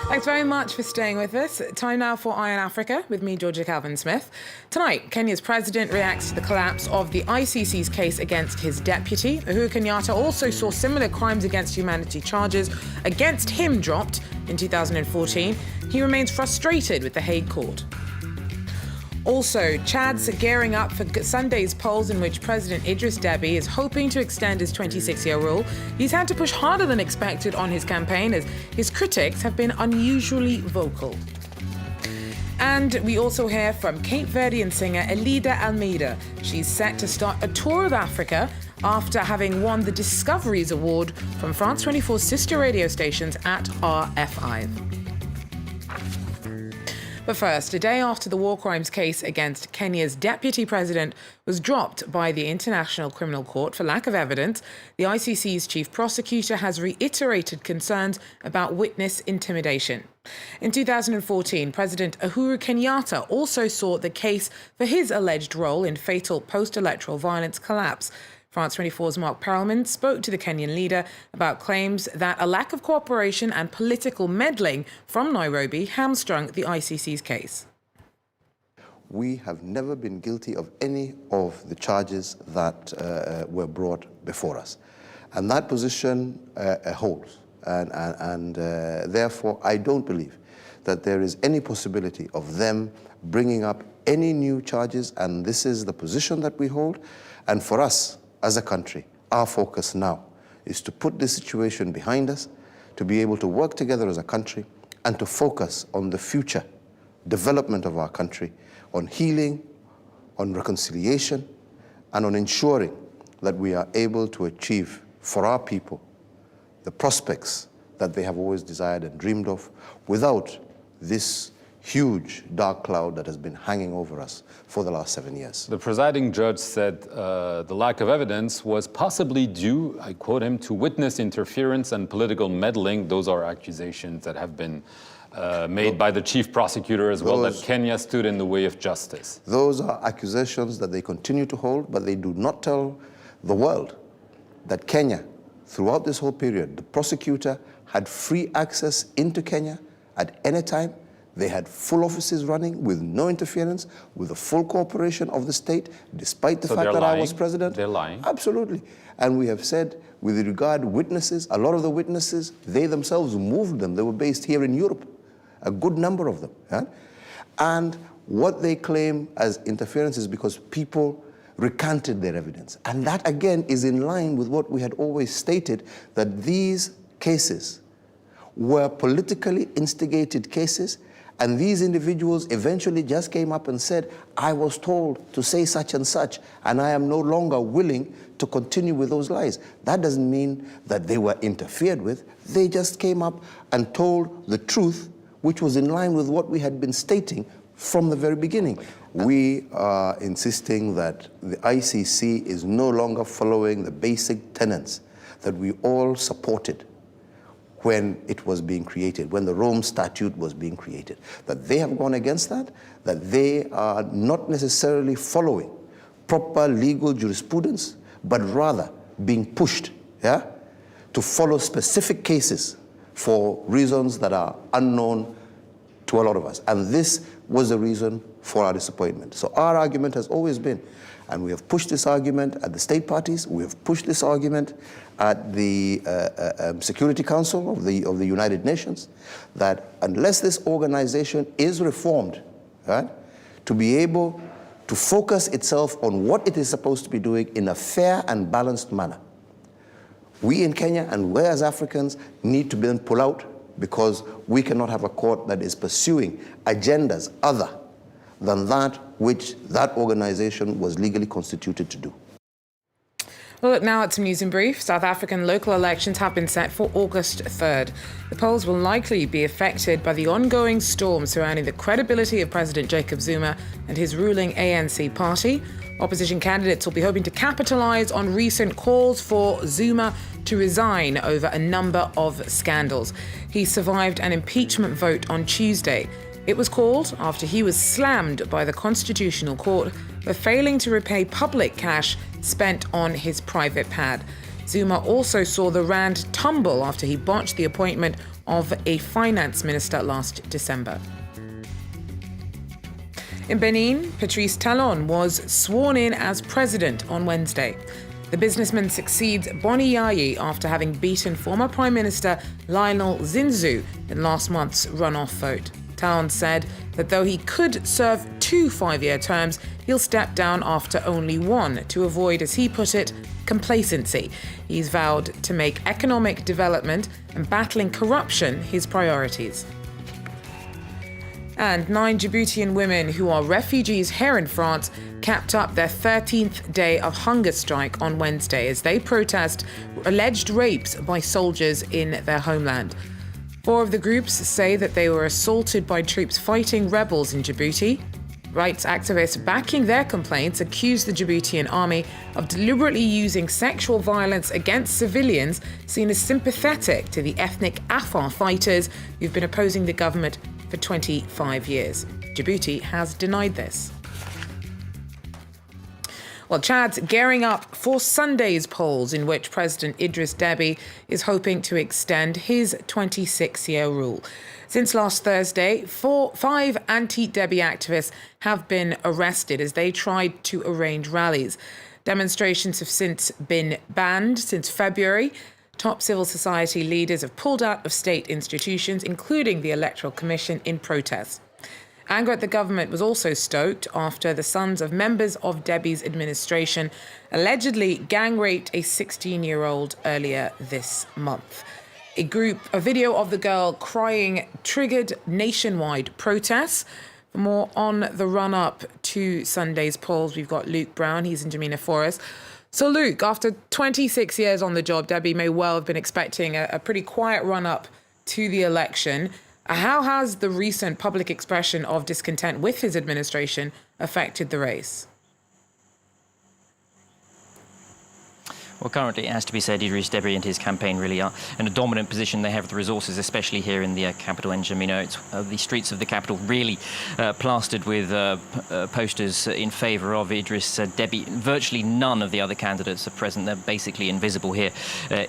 Thanks very much for staying with us. Time now for Eye on Africa with me, Georgia Calvin-Smith. Tonight, Kenya's president reacts to the collapse of the ICC's case against his deputy. Uhuru Kenyatta also saw similar crimes against humanity charges against him dropped in 2014. He remains frustrated with the Hague court. Also, Chad's gearing up for Sunday's polls in which President Idriss Deby is hoping to extend his 26-year rule. He's had to push harder than expected on his campaign as his critics have been unusually vocal. And we also hear from Cape Verdean singer Elida Almeida. She's set to start a tour of Africa after having won the Discoveries Award from France 24's sister radio stations at RFI. But first, a day after the war crimes case against Kenya's deputy president was dropped by the International Criminal Court for lack of evidence, the ICC's chief prosecutor has reiterated concerns about witness intimidation. In 2014, President Uhuru Kenyatta also saw the case for his alleged role in fatal post-electoral violence collapse. France 24's Mark Perelman spoke to the Kenyan leader about claims that a lack of cooperation and political meddling from Nairobi hamstrung the ICC's case. We have never been guilty of any of the charges that were brought before us. And that position holds. And therefore, I don't believe that there is any possibility of them bringing up any new charges. And this is the position that we hold. And for us, as a country, our focus now is to put this situation behind us, to be able to work together as a country, and to focus on the future development of our country, on healing, on reconciliation, and on ensuring that we are able to achieve for our people the prospects that they have always desired and dreamed of without this huge dark cloud that has been hanging over us for the last 7 years. The presiding judge said the lack of evidence was possibly due, I quote him, to witness interference and political meddling. Those are accusations that have been made by the chief prosecutor as well, that Kenya stood in the way of justice. Those are accusations that they continue to hold, but they do not tell the world that Kenya, throughout this whole period, the prosecutor had free access into Kenya at any time. They had full offices running with no interference, with the full cooperation of the state, despite the fact that I was president. They're lying. Absolutely. And we have said, with regard to witnesses, a lot of the witnesses, they themselves moved them. They were based here in Europe, a good number of them. Yeah? And what they claim as interference is because people recanted their evidence. And that, again, is in line with what we had always stated, that these cases were politically instigated cases. And these individuals eventually just came up and said, I was told to say such and such, and I am no longer willing to continue with those lies. That doesn't mean that they were interfered with. They just came up and told the truth, which was in line with what we had been stating from the very beginning. We are insisting that the ICC is no longer following the basic tenets that we all supported when it was being created, when the Rome Statute was being created, that they have gone against that they are not necessarily following proper legal jurisprudence, but rather being pushed, to follow specific cases for reasons that are unknown to a lot of us. And this was the reason for our disappointment. So our argument has always been, and we have pushed this argument at the state parties, we have pushed this argument at the Security Council of the United Nations, that unless this organization is reformed, to be able to focus itself on what it is supposed to be doing in a fair and balanced manner, we in Kenya and we as Africans need to then pull out, because we cannot have a court that is pursuing agendas other than that which that organization was legally constituted to do. Well, look now at some news in brief. South African local elections have been set for August 3rd. The polls will likely be affected by the ongoing storm surrounding the credibility of President Jacob Zuma and his ruling ANC party. Opposition candidates will be hoping to capitalise on recent calls for Zuma to resign over a number of scandals. He survived an impeachment vote on Tuesday. It was called after he was slammed by the Constitutional Court for failing to repay public cash spent on his private pad. Zuma also saw the rand tumble after he botched the appointment of a finance minister last December. In Benin, Patrice Talon was sworn in as president on Wednesday. The businessman succeeds Boni Yayi after having beaten former Prime Minister Lionel Zinzu in last month's runoff vote. Talon said that though he could serve 2 5-year terms, he'll step down after only 1 to avoid, as he put it, complacency. He's vowed to make economic development and battling corruption his priorities. And 9 Djiboutian women who are refugees here in France capped up their 13th day of hunger strike on Wednesday as they protest alleged rapes by soldiers in their homeland. 4 of the groups say that they were assaulted by troops fighting rebels in Djibouti. Rights activists backing their complaints accuse the Djiboutian army of deliberately using sexual violence against civilians seen as sympathetic to the ethnic Afar fighters who've been opposing the government for 25 years. Djibouti has denied this. Well, Chad's gearing up for Sunday's polls, in which President Idriss Deby is hoping to extend his 26-year rule. Since last Thursday, 5 anti-Deby activists have been arrested as they tried to arrange rallies. Demonstrations have since been banned since February. Top civil society leaders have pulled out of state institutions, including the Electoral Commission, in protest. Anger at the government was also stoked after the sons of members of Deby's administration allegedly gang-raped a 16-year-old earlier this month. A video of the girl crying triggered nationwide protests. For more on the run-up to Sunday's polls, we've got Luke Brown. He's in Jamina for us. So, Luke, after 26 years on the job, Deby may well have been expecting a pretty quiet run-up to the election. How has the recent public expression of discontent with his administration affected the race? Well, currently, it has to be said, Idriss Deby and his campaign really are in a dominant position. They have the resources, especially here in the capital, N'Djamena. It's the streets of the capital really plastered with posters in favour of Idriss Deby. Virtually none of the other candidates are present. They're basically invisible here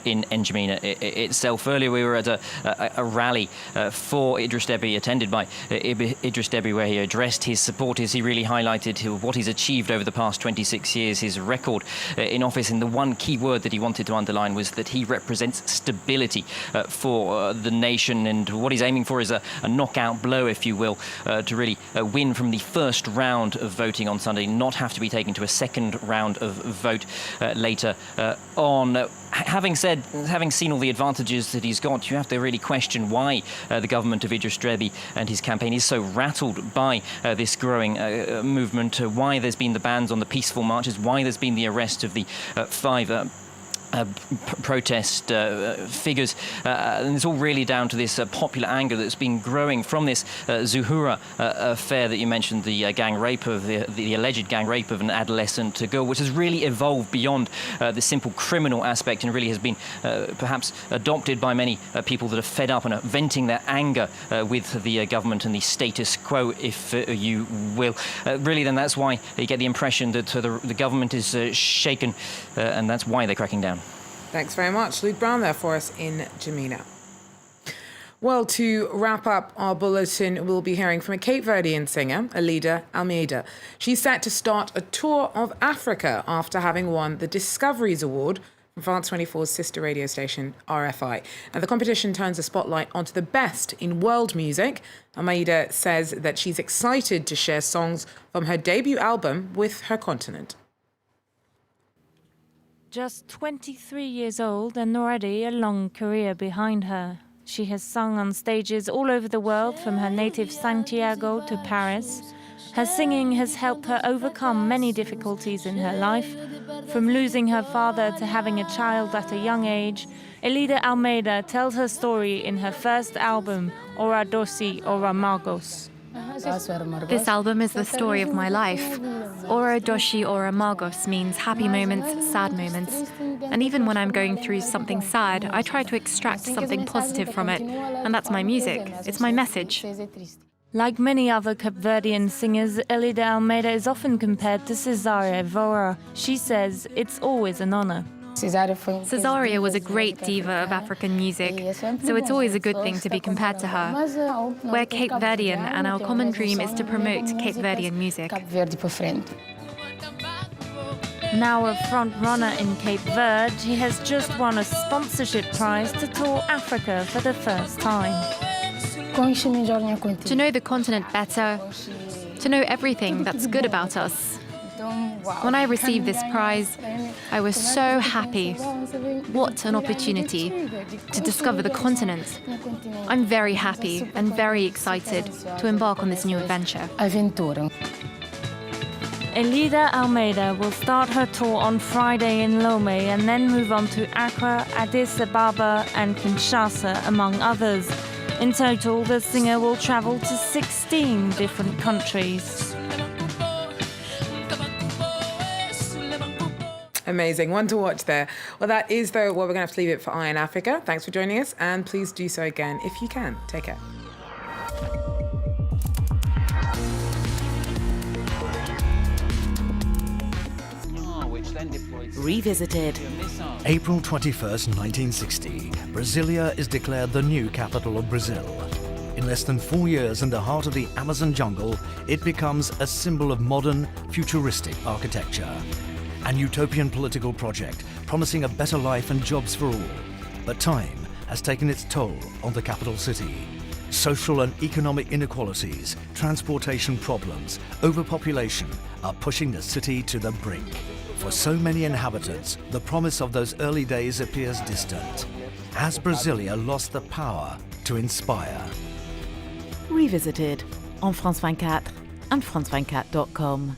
in N'Djamena itself. Earlier, we were at a rally for Idriss Deby, attended by Idriss Deby, where he addressed his supporters. He really highlighted what he's achieved over the past 26 years, his record in office, and the one key word that he wanted to underline was that he represents stability for the nation, and what he's aiming for is a knockout blow, if you will, to really win from the first round of voting on Sunday, not have to be taken to a second round of vote later on. Having seen all the advantages that he's got, you have to really question why the government of Idriss Deby and his campaign is so rattled by this growing movement, why there's been the bans on the peaceful marches, why there's been the arrest of the 5 protest figures, and it's all really down to this popular anger that's been growing from this Zuhura affair that you mentioned, the gang rape of the alleged gang rape of an adolescent girl, which has really evolved beyond the simple criminal aspect and really has been perhaps adopted by many people that are fed up and are venting their anger with the government and the status quo, if you will. Really, then that's why you get the impression that the government is shaken, and that's why they're cracking down. Thanks very much. Luke Brown there for us in Jamina. Well, to wrap up our bulletin, we'll be hearing from a Cape Verdean singer, Elida Almeida. She's set to start a tour of Africa after having won the Discoveries Award from France 24's sister radio station, RFI. And the competition turns the spotlight onto the best in world music. Almeida says that she's excited to share songs from her debut album with her continent. Just 23 years old and already a long career behind her. She has sung on stages all over the world, from her native Santiago to Paris. Her singing has helped her overcome many difficulties in her life, from losing her father to having a child at a young age. Elida Almeida tells her story in her first album, Ora Dosi, Ora Margos. This album is the story of my life. Ora Doshi Ora Margos means happy moments, sad moments. And even when I'm going through something sad, I try to extract something positive from it. And that's my music. It's my message. Like many other Cape Verdean singers, Elida Almeida is often compared to Cesare Evora. She says it's always an honor. Cesaria was a great diva of African music, so it's always a good thing to be compared to her. We're Cape Verdean, and our common dream is to promote Cape Verdean music. Now a front runner in Cape Verde, he has just won a sponsorship prize to tour Africa for the first time. To know the continent better, to know everything that's good about us. When I received this prize, I was so happy. What an opportunity to discover the continent. I'm very happy and very excited to embark on this new adventure. Elida Almeida will start her tour on Friday in Lomé and then move on to Accra, Addis Ababa and Kinshasa, among others. In total, the singer will travel to 16 different countries. Amazing. One to watch there. Well, that is, though, where we're going to have to leave it for Eye in Africa. Thanks for joining us, and please do so again if you can. Take care. Revisited. April 21st, 1960, Brasilia is declared the new capital of Brazil. In less than 4 years in the heart of the Amazon jungle, it becomes a symbol of modern, futuristic architecture. An utopian political project promising a better life and jobs for all. But time has taken its toll on the capital city. Social and economic inequalities, transportation problems, overpopulation are pushing the city to the brink. For so many inhabitants, the promise of those early days appears distant. Has Brasilia lost the power to inspire? Revisited on France 24 and France24.com.